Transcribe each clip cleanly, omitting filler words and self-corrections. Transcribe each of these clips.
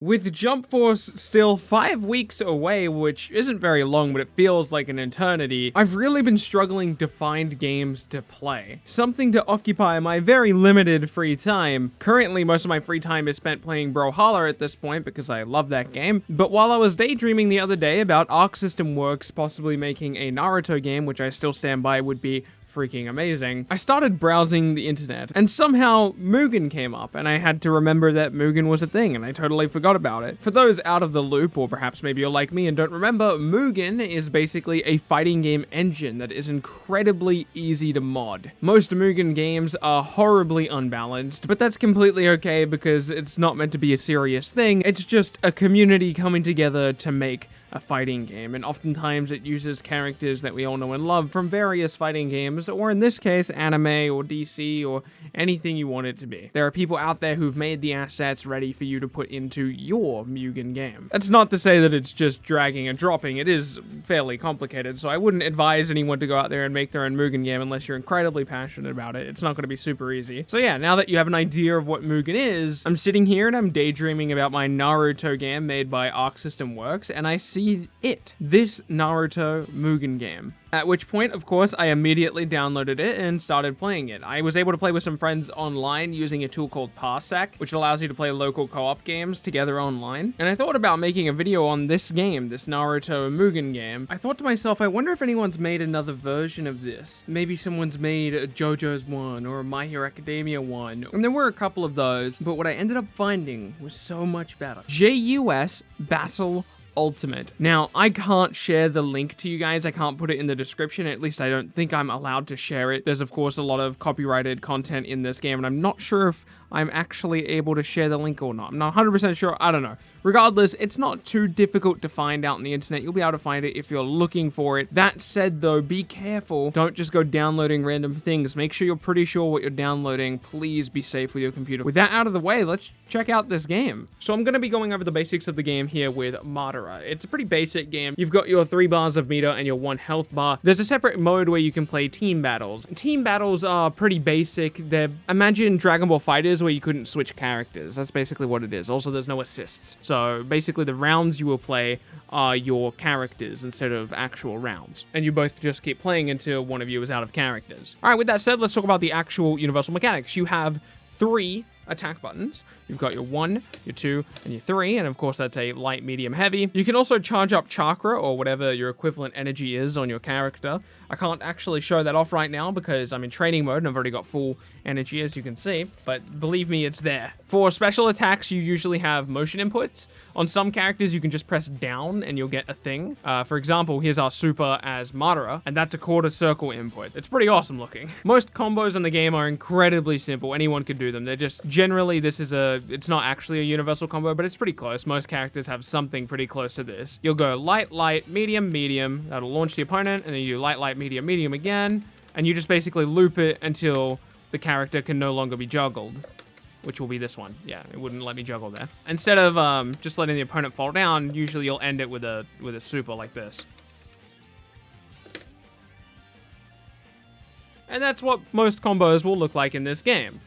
With Jump Force still 5 weeks away, which isn't very long, but it feels like an eternity, I've really been struggling to find games to play. Something to occupy my very limited free time. Currently, most of my free time is spent playing Brawlhalla at this point because I love that game. But while I was daydreaming the other day about Arc System Works possibly making a Naruto game, which I still stand by would be freaking amazing, I started browsing the internet, and somehow Mugen came up, and I had to remember that Mugen was a thing, and I totally forgot about it. For those out of the loop, or perhaps maybe you're like me and don't remember, Mugen is basically a fighting game engine that is incredibly easy to mod. Most Mugen games are horribly unbalanced, but that's completely okay because it's not meant to be a serious thing, it's just a community coming together to make a fighting game, and oftentimes it uses characters that we all know and love from various fighting games, or in this case, anime or DC or anything you want it to be. There are people out there who've made the assets ready for you to put into your Mugen game. That's not to say that it's just dragging and dropping, it is fairly complicated, so I wouldn't advise anyone to go out there and make their own Mugen game unless you're incredibly passionate about it. It's not going to be super easy. So yeah, now that you have an idea of what Mugen is, I'm sitting here and I'm daydreaming about my Naruto game made by Arc System Works, and I see this Naruto Mugen game. At which point, of course, I immediately downloaded it and started playing it. I was able to play with some friends online using a tool called Parsec, which allows you to play local co-op games together online. And I thought about making a video on this game, this Naruto Mugen game. I thought to myself, I wonder if anyone's made another version of this. Maybe someone's made a JoJo's one or a My Hero Academia one. And there were a couple of those, but what I ended up finding was so much better. JUS Battle Ultimate. Now, I can't share the link to you guys. I can't put it in the description. At least I don't think I'm allowed to share it. There's, of course, a lot of copyrighted content in this game, and I'm not sure if I'm actually able to share the link or not. I'm not 100% sure. I don't know. Regardless, it's not too difficult to find out on the internet. You'll be able to find it if you're looking for it. That said, though, be careful. Don't just go downloading random things. Make sure you're pretty sure what you're downloading. Please be safe with your computer. With that out of the way, let's check out this game. So I'm going to be going over the basics of the game here with Madara. It's a pretty basic game. You've got your 3 bars of meter and your 1 health bar. There's a separate mode where you can play team battles. Team battles are pretty basic. They're, imagine Dragon Ball FighterZ where you couldn't switch characters. That's basically what it is. Also, there's no assists. So basically the rounds you will play are your characters instead of actual rounds. And you both just keep playing until one of you is out of characters. All right, with that said, let's talk about the actual universal mechanics. You have 3 attack buttons. You've got your 1, your 2, and your 3, and of course that's a light, medium, heavy. You can also charge up chakra, or whatever your equivalent energy is on your character. I can't actually show that off right now because I'm in training mode and I've already got full energy, as you can see, but believe me, it's there. For special attacks, you usually have motion inputs. On some characters, you can just press down and you'll get a thing. For example, here's our super as Madara, and that's a quarter circle input. It's pretty awesome looking. Most combos in the game are incredibly simple. Anyone could do them. They're just, generally, it's not actually a universal combo, but it's pretty close. Most characters have something pretty close to this. You'll go light, light, medium, medium. That'll launch the opponent, and then you do light, light, medium, medium again, and you just basically loop it until the character can no longer be juggled, which will be this one. Yeah, it wouldn't let me juggle there. Instead of just letting the opponent fall down, usually you'll end it with a super like this. And that's what most combos will look like in this game.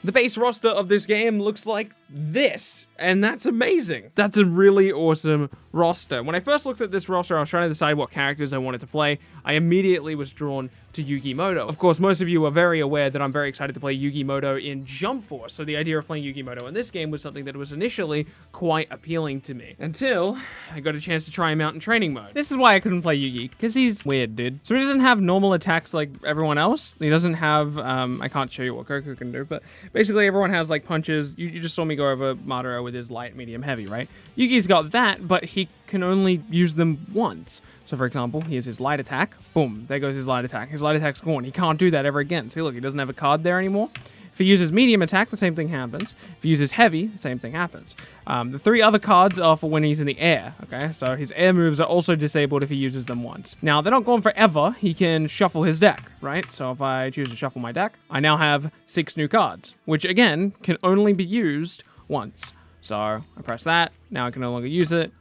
The base roster of this game looks like this, and that's amazing. That's a really awesome roster. When I first looked at this roster, I was trying to decide what characters I wanted to play. I immediately was drawn to Yugi Moto. Of course, most of you are very aware that I'm very excited to play Yugi Moto in Jump Force, so the idea of playing Yugi Moto in this game was something that was initially quite appealing to me, until I got a chance to try him out in training mode. This is why I couldn't play Yugi, because he's weird, dude. So he doesn't have normal attacks like everyone else. He doesn't have, I can't show you what Goku can do, but basically everyone has like punches. You just saw me go over Madara with his light, medium, heavy, right? Yugi's got that, but he can only use them once. So for example, here's his light attack. Boom, there goes his light attack. His light attack's gone. He can't do that ever again. See, look, he doesn't have a card there anymore. If he uses medium attack, the same thing happens. If he uses heavy, the same thing happens. The 3 other cards are for when he's in the air, okay? So his air moves are also disabled if he uses them once. Now, they're not gone forever. He can shuffle his deck, right? So if I choose to shuffle my deck, I now have 6 new cards, which again, can only be used once. So I press that. Now I can no longer use it.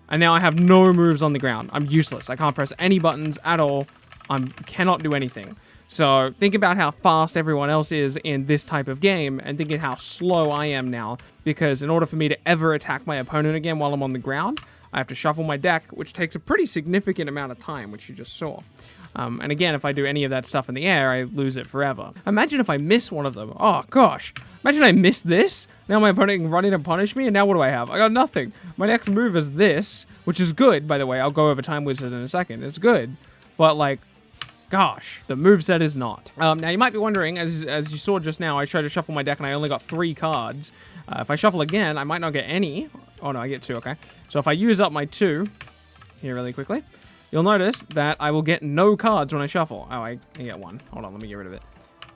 And now I have no moves on the ground. I'm useless. I can't press any buttons at all. I cannot do anything. So think about how fast everyone else is in this type of game and thinking how slow I am now, because in order for me to ever attack my opponent again while I'm on the ground, I have to shuffle my deck, which takes a pretty significant amount of time, which you just saw. And again, if I do any of that stuff in the air, I lose it forever. Imagine if I miss one of them. Oh, gosh. Imagine I miss this. Now my opponent can run in and punish me, and now what do I have? I got nothing. My next move is this, which is good, by the way. I'll go over Time Wizard in a second. It's good. But, like, gosh, the moveset is not. Now, you might be wondering, as you saw just now, I tried to shuffle my deck, and I only got 3 cards. If I shuffle again, I might not get any. Oh, no, I get 2, okay. So if I use up my 2 here really quickly, you'll notice that I will get no cards when I shuffle. Oh, I get 1. Hold on, let me get rid of it.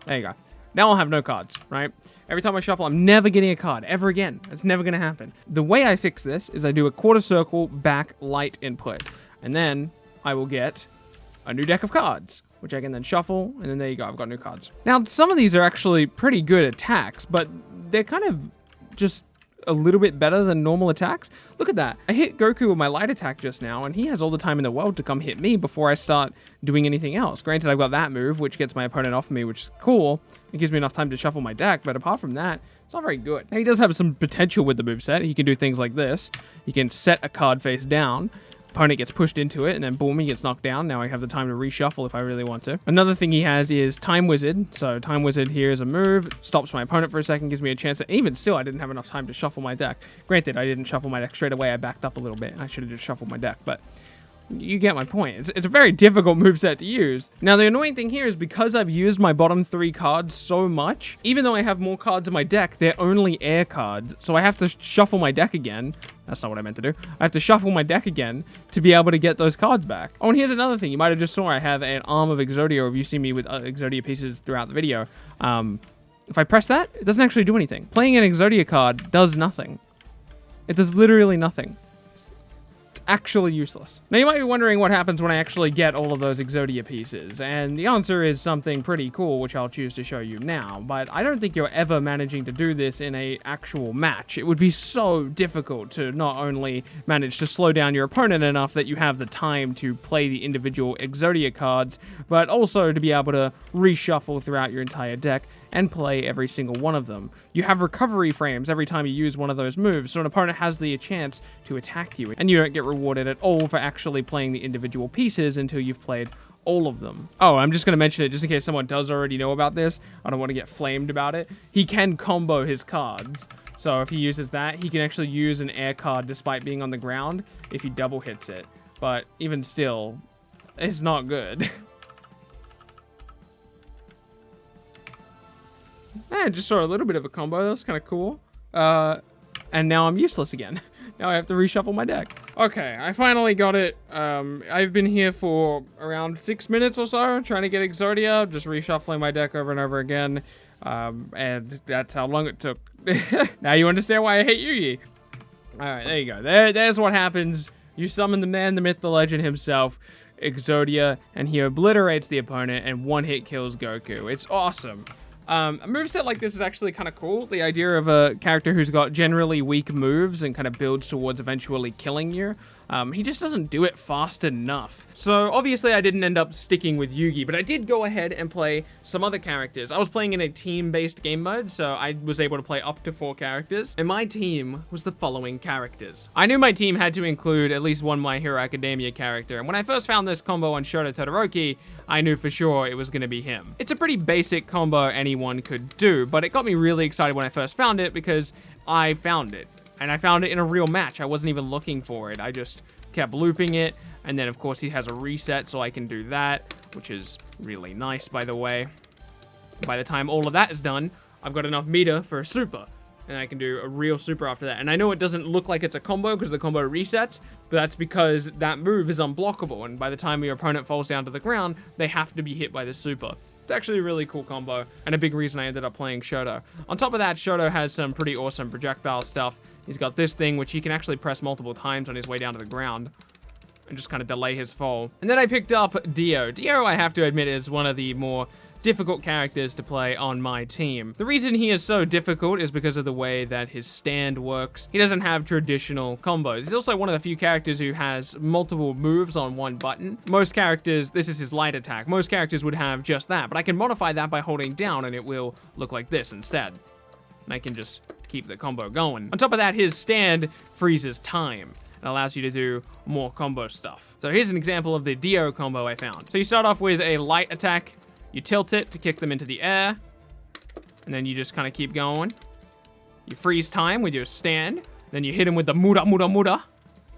There you go. Now I'll have no cards, right? Every time I shuffle, I'm never getting a card, ever again. It's never going to happen. The way I fix this is I do a quarter circle back light input, and then I will get a new deck of cards, which I can then shuffle, and then there you go, I've got new cards. Now, some of these are actually pretty good attacks, but they're kind of just a little bit better than normal attacks. Look at that. I hit Goku with my light attack just now, and he has all the time in the world to come hit me before I start doing anything else. Granted, I've got that move, which gets my opponent off me, which is cool. It gives me enough time to shuffle my deck, but apart from that, it's not very good. Now, he does have some potential with the moveset. He can do things like this. He can set a card face down. Opponent gets pushed into it, and then boom, he gets knocked down. Now I have the time to reshuffle if I really want to. Another thing he has is Time Wizard. So Time Wizard here is a move, stops my opponent for a second, gives me a chance to, even still, I didn't have enough time to shuffle my deck. Granted, I didn't shuffle my deck straight away. I backed up a little bit. I should have just shuffled my deck, but you get my point. It's a very difficult moveset to use. Now, the annoying thing here is because I've used my bottom 3 cards so much, even though I have more cards in my deck, they're only air cards. So I have to shuffle my deck again. That's not what I meant to do. I have to shuffle my deck again to be able to get those cards back. Oh, and here's another thing. You might have just saw I have an arm of Exodia, or if you see me with Exodia pieces throughout the video. If I press that, it doesn't actually do anything. Playing an Exodia card does nothing. It does literally nothing. Actually useless. Now, you might be wondering what happens when I actually get all of those Exodia pieces, and the answer is something pretty cool, which I'll choose to show you now, but I don't think you're ever managing to do this in a actual match. It would be so difficult to not only manage to slow down your opponent enough that you have the time to play the individual Exodia cards, but also to be able to reshuffle throughout your entire deck and play every single one of them. You have recovery frames every time you use one of those moves, so an opponent has the chance to attack you, and you don't get rewarded at all for actually playing the individual pieces until you've played all of them. Oh, I'm just going to mention it just in case someone does already know about this. I don't want to get flamed about it. He can combo his cards. So if he uses that, he can actually use an air card despite being on the ground if he double hits it. But even still, it's not good. I just saw a little bit of a combo. That was kind of cool. And now I'm useless again. Now I have to reshuffle my deck. Okay, I finally got it. I've been here for around 6 minutes or so trying to get Exodia, just reshuffling my deck over and over again. And that's how long it took. Now you understand why I hate Yugi. Alright, there you go. There's what happens. You summon the man, the myth, the legend himself, Exodia, and he obliterates the opponent and one-hit kills Goku. It's awesome. A moveset like this is actually kind of cool. The idea of a character who's got generally weak moves and kind of builds towards eventually killing you. He just doesn't do it fast enough. So obviously I didn't end up sticking with Yugi, but I did go ahead and play some other characters. I was playing in a team-based game mode, so I was able to play up to 4 characters. And my team was the following characters. I knew my team had to include at least one My Hero Academia character, and when I first found this combo on Shota Todoroki, I knew for sure it was going to be him. It's a pretty basic combo anyone could do, but it got me really excited when I first found it because I found it. And I found it in a real match. I wasn't even looking for it. I just kept looping it. And then, of course, he has a reset, so I can do that, which is really nice, by the way. By the time all of that is done, I've got enough meter for a super. And I can do a real super after that. And I know it doesn't look like it's a combo because the combo resets, but that's because that move is unblockable. And by the time your opponent falls down to the ground, they have to be hit by the super. It's actually a really cool combo, and a big reason I ended up playing Shoto. On top of that, Shoto has some pretty awesome projectile stuff. He's got this thing, which he can actually press multiple times on his way down to the ground, and just kind of delay his fall. And then I picked up Dio. Dio, I have to admit, is one of the more difficult characters to play on my team. The reason he is so difficult is because of the way that his stand works. He doesn't have traditional combos. He's also one of the few characters who has multiple moves on one button. Most characters, this is his light attack. Most characters would have just that, but I can modify that by holding down and it will look like this instead. And I can just keep the combo going. On top of that, his stand freezes time and allows you to do more combo stuff. So here's an example of the Dio combo I found. So you start off with a light attack, you tilt it to kick them into the air, and then you just kind of keep going. You freeze time with your stand, then you hit him with the Muda Muda Muda,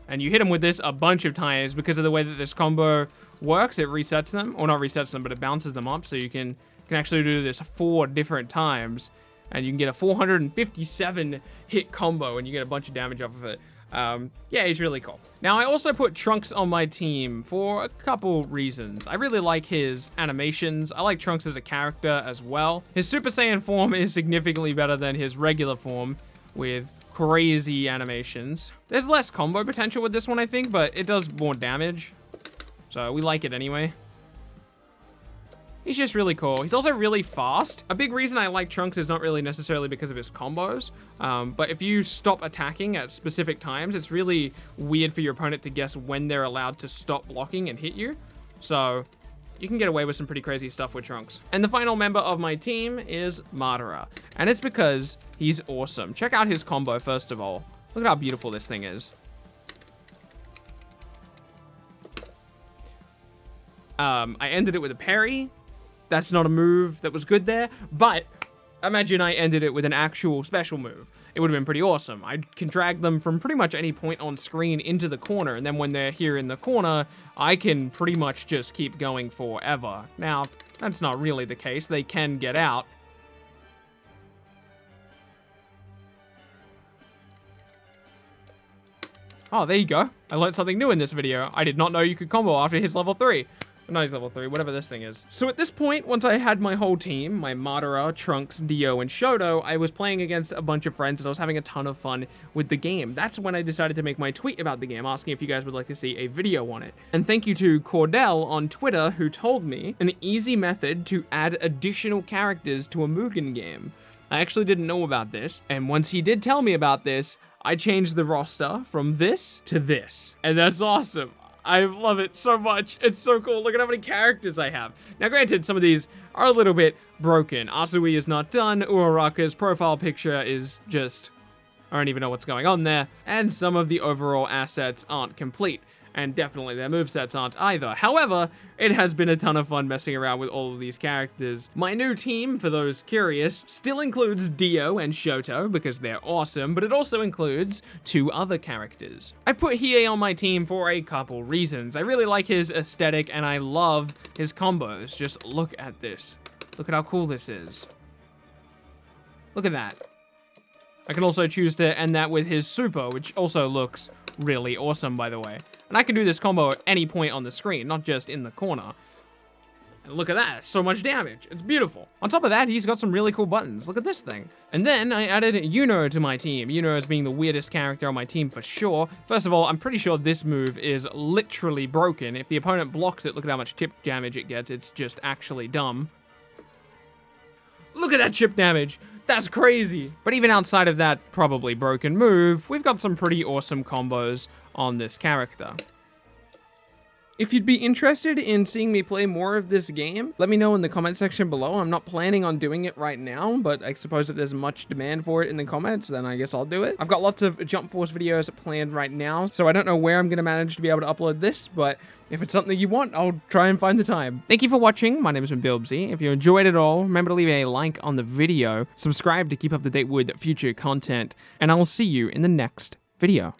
and you hit him with this a bunch of times. Because of the way that this combo works, it resets them, or not resets them, but it bounces them up, so you can actually do this 4 different times. And you can get a 457 hit combo and you get a bunch of damage off of it. Yeah, he's really cool. Now, I also put Trunks on my team for a couple reasons. I really like his animations. I like Trunks as a character as well. His Super Saiyan form is significantly better than his regular form with crazy animations. There's less combo potential with this one, I think, but it does more damage. So we like it anyway. He's just really cool. He's also really fast. A big reason I like Trunks is not really necessarily because of his combos, but if you stop attacking at specific times, it's really weird for your opponent to guess when they're allowed to stop blocking and hit you. So you can get away with some pretty crazy stuff with Trunks. And the final member of my team is Madara, and it's because he's awesome. Check out his combo first of all. Look at how beautiful this thing is. I ended it with a parry. That's not a move that was good there, but imagine I ended it with an actual special move. It would have been pretty awesome. I can drag them from pretty much any point on screen into the corner, and then when they're here in the corner, I can pretty much just keep going forever. Now, that's not really the case. They can get out. Oh, there you go. I learned something new in this video. I did not know you could combo after his level 3. No, he's level 3, whatever this thing is. So at this point, once I had my whole team, my Madara, Trunks, Dio, and Shoto, I was playing against a bunch of friends and I was having a ton of fun with the game. That's when I decided to make my tweet about the game, asking if you guys would like to see a video on it. And thank you to Cordell on Twitter, who told me an easy method to add additional characters to a Mugen game. I actually didn't know about this, and once he did tell me about this, I changed the roster from this to this. And that's awesome. I love it so much. It's so cool. Look at how many characters I have. Now, granted, some of these are a little bit broken. Asui is not done. Uraraka's profile picture is just... I don't even know what's going on there. And some of the overall assets aren't complete. And definitely their movesets aren't either. However, it has been a ton of fun messing around with all of these characters. My new team, for those curious, still includes Dio and Shoto because they're awesome, but it also includes 2 other characters. I put Hiei on my team for a couple reasons. I really like his aesthetic and I love his combos. Just look at this. Look at how cool this is. Look at that. I can also choose to end that with his super, which also looks really awesome, by the way. And I can do this combo at any point on the screen, not just in the corner. And look at that, so much damage. It's beautiful. On top of that, he's got some really cool buttons. Look at this thing. And then I added Yuno to my team. Yuno as being the weirdest character on my team for sure. First of all, I'm pretty sure this move is literally broken. If the opponent blocks it, look at how much chip damage it gets. It's just actually dumb. Look at that chip damage. That's crazy. But even outside of that probably broken move, we've got some pretty awesome combos on this character. If you'd be interested in seeing me play more of this game, let me know in the comment section below. I'm not planning on doing it right now, but I suppose if there's much demand for it in the comments, then I guess I'll do it. I've got lots of Jump Force videos planned right now, so I don't know where I'm going to manage to be able to upload this, but if it's something you want, I'll try and find the time. Thank you for watching. My name has been Bilbzy. If you enjoyed it all, remember to leave a like on the video, subscribe to keep up to date with future content, and I will see you in the next video.